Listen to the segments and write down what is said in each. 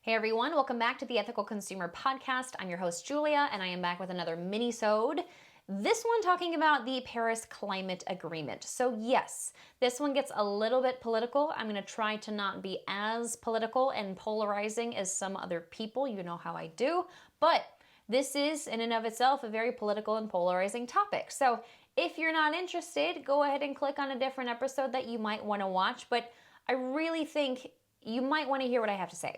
Hey everyone, welcome back to the Ethical Consumer Podcast. I'm your host Julia, and I am back with another mini-sode. This one talking about the Paris Climate Agreement. So yes, this one gets a little bit political. I'm going to try to not be as political and polarizing as some other people. You know how I do. But this is, in and of itself, a very political and polarizing topic. So if you're not interested, go ahead and click on a different episode that you might want to watch. But I really think you might want to hear what I have to say.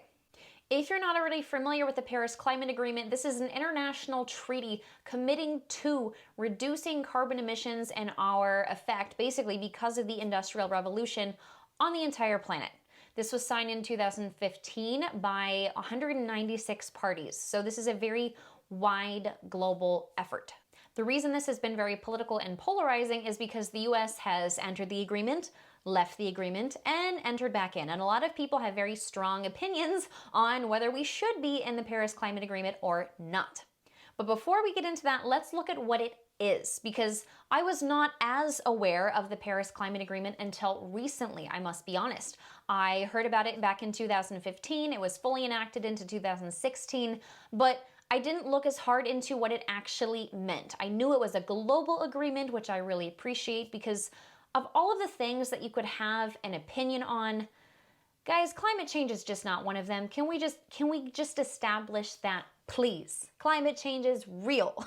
If you're not already familiar with the Paris Climate Agreement, this is an international treaty committing to reducing carbon emissions and our effect, basically because of the Industrial Revolution, on the entire planet. This was signed in 2015 by 196 parties, so this is a very wide global effort. The reason this has been very political and polarizing is because the US has entered the agreement, left the agreement, and entered back in. And a lot of people have very strong opinions on whether we should be in the Paris Climate Agreement or not. But before we get into that, let's look at what it is, because I was not as aware of the Paris Climate Agreement until recently, I must be honest. I heard about it back in 2015. It was fully enacted into 2016, but I didn't look as hard into what it actually meant. I knew it was a global agreement, which I really appreciate because of all of the things that you could have an opinion on, guys, climate change is just not one of them. Can we just establish that, please? Climate change is real.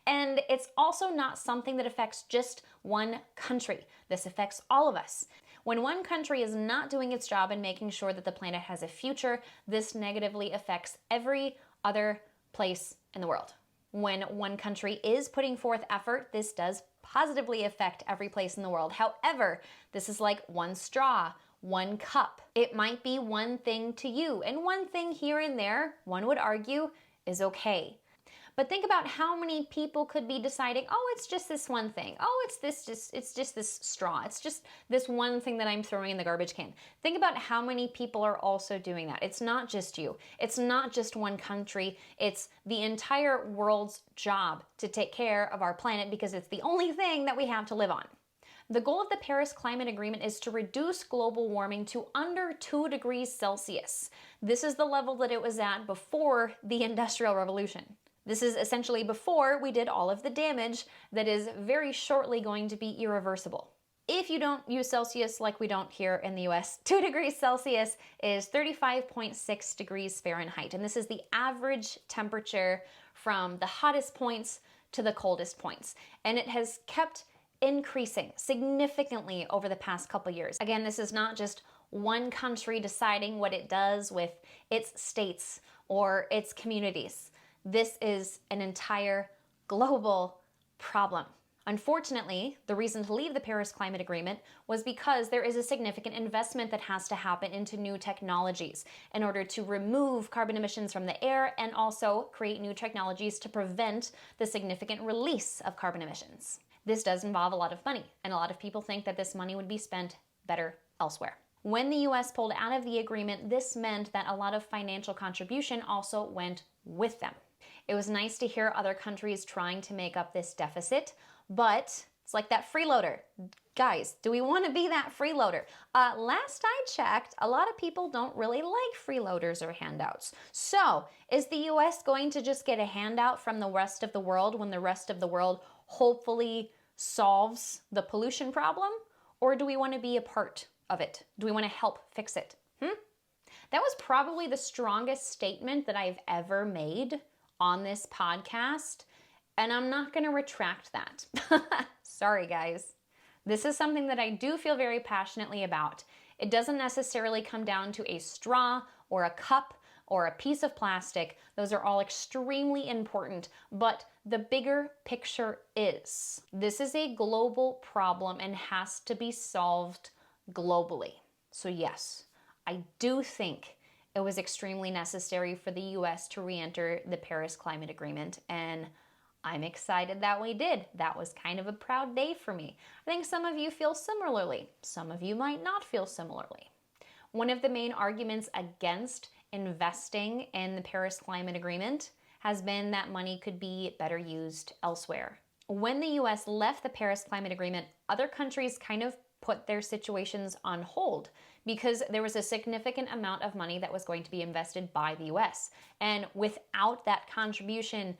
And it's also not something that affects just one country. This affects all of us. When one country is not doing its job in making sure that the planet has a future, this negatively affects every other place in the world. When one country is putting forth effort, this does positively affect every place in the world. However, this is like one straw, one cup. It might be one thing to you, and one thing here and there, one would argue, is okay. But think about how many people could be deciding, oh, it's just this one thing. Oh, it's just this straw. It's just this one thing that I'm throwing in the garbage can. Think about how many people are also doing that. It's not just you. It's not just one country. It's the entire world's job to take care of our planet because it's the only thing that we have to live on. The goal of the Paris Climate Agreement is to reduce global warming to under 2 degrees Celsius. This is the level that it was at before the Industrial Revolution. This is essentially before we did all of the damage that is very shortly going to be irreversible. If you don't use Celsius like we don't here in the US, 2 degrees Celsius is 35.6 degrees Fahrenheit. And this is the average temperature from the hottest points to the coldest points. And it has kept increasing significantly over the past couple years. Again, this is not just one country deciding what it does with its states or its communities. This is an entire global problem. Unfortunately, the reason to leave the Paris Climate Agreement was because there is a significant investment that has to happen into new technologies in order to remove carbon emissions from the air and also create new technologies to prevent the significant release of carbon emissions. This does involve a lot of money, and a lot of people think that this money would be spent better elsewhere. When the US pulled out of the agreement, this meant that a lot of financial contribution also went with them. It was nice to hear other countries trying to make up this deficit, but it's like that freeloader. Guys, do we want to be that freeloader? Last I checked, a lot of people don't really like freeloaders or handouts. So, is the US going to just get a handout from the rest of the world when the rest of the world hopefully solves the pollution problem? Or do we want to be a part of it? Do we want to help fix it? That was probably the strongest statement that I've ever made on this podcast, and I'm not going to retract that. Sorry, guys. This is something that I do feel very passionately about. It doesn't necessarily come down to a straw or a cup or a piece of plastic. Those are all extremely important, but the bigger picture is this is a global problem and has to be solved globally. So yes, I do think it was extremely necessary for the US to re-enter the Paris Climate Agreement, and I'm excited that we did. That was kind of a proud day for me. I think some of you feel similarly. Some of you might not feel similarly. One of the main arguments against investing in the Paris Climate Agreement has been that money could be better used elsewhere. When the US left the Paris Climate Agreement, other countries kind of put their situations on hold because there was a significant amount of money that was going to be invested by the US. And without that contribution,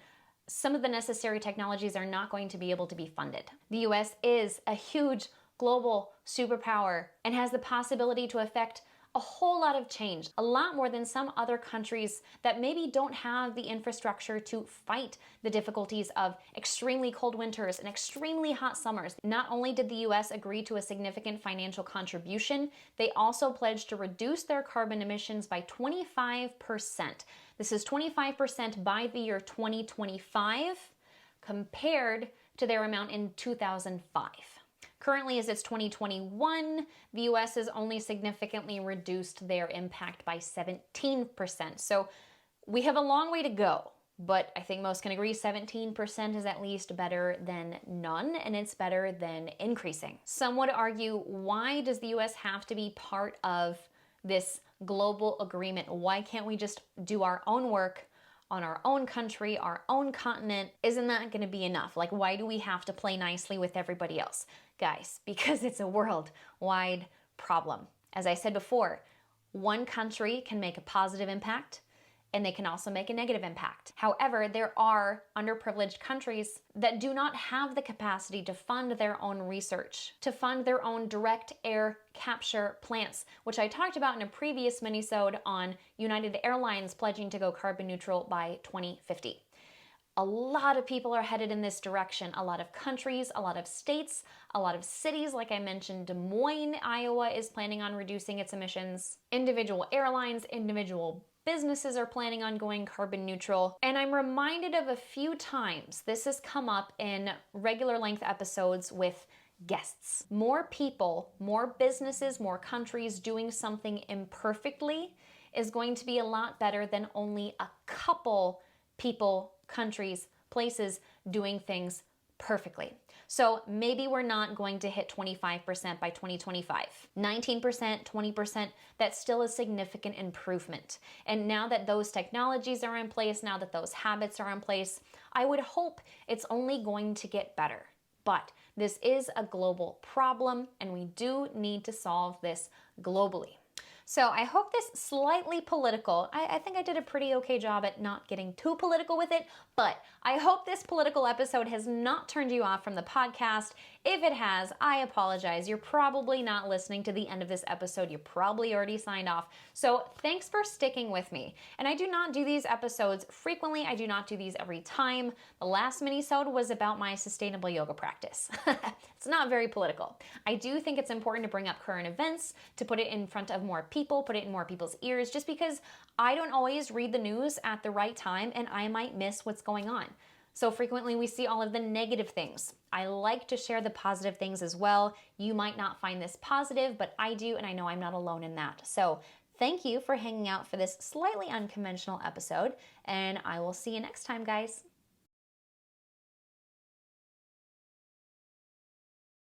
some of the necessary technologies are not going to be able to be funded. The US is a huge global superpower and has the possibility to affect a whole lot of change, a lot more than some other countries that maybe don't have the infrastructure to fight the difficulties of extremely cold winters and extremely hot summers. Not only did the US agree to a significant financial contribution, they also pledged to reduce their carbon emissions by 25%. This is 25% by the year 2025 compared to their amount in 2005. Currently, as it's 2021, the US has only significantly reduced their impact by 17%. So we have a long way to go, but I think most can agree 17% is at least better than none, and it's better than increasing. Some would argue, why does the US have to be part of this global agreement? Why can't we just do our own work on our own country, our own continent? Isn't that gonna be enough? Like, why do we have to play nicely with everybody else? Guys, because it's a worldwide problem. As I said before, one country can make a positive impact and they can also make a negative impact. However, there are underprivileged countries that do not have the capacity to fund their own research, to fund their own direct air capture plants, which I talked about in a previous minisode on United Airlines pledging to go carbon neutral by 2050. A lot of people are headed in this direction. A lot of countries, a lot of states, a lot of cities. Like I mentioned, Des Moines, Iowa is planning on reducing its emissions. Individual airlines, individual businesses are planning on going carbon neutral. And I'm reminded of a few times this has come up in regular length episodes with guests. More people, more businesses, more countries doing something imperfectly is going to be a lot better than only a couple people, countries, places doing things perfectly. So maybe we're not going to hit 25% by 2025. 19%, 20%, that's still a significant improvement. And now that those technologies are in place, now that those habits are in place, I would hope it's only going to get better. But this is a global problem and we do need to solve this globally. So I hope this slightly political, I think I did a pretty okay job at not getting too political with it, but I hope this political episode has not turned you off from the podcast. If it has, I apologize. You're probably not listening to the end of this episode. You probably already signed off. So thanks for sticking with me. And I do not do these episodes frequently. I do not do these every time. The last minisode was about my sustainable yoga practice. It's not very political. I do think it's important to bring up current events, to put it in front of more people, put it in more people's ears, just because I don't always read the news at the right time and I might miss what's going on. So frequently we see all of the negative things. I like to share the positive things as well. You might not find this positive, but I do, and I know I'm not alone in that. So thank you for hanging out for this slightly unconventional episode, and I will see you next time, guys.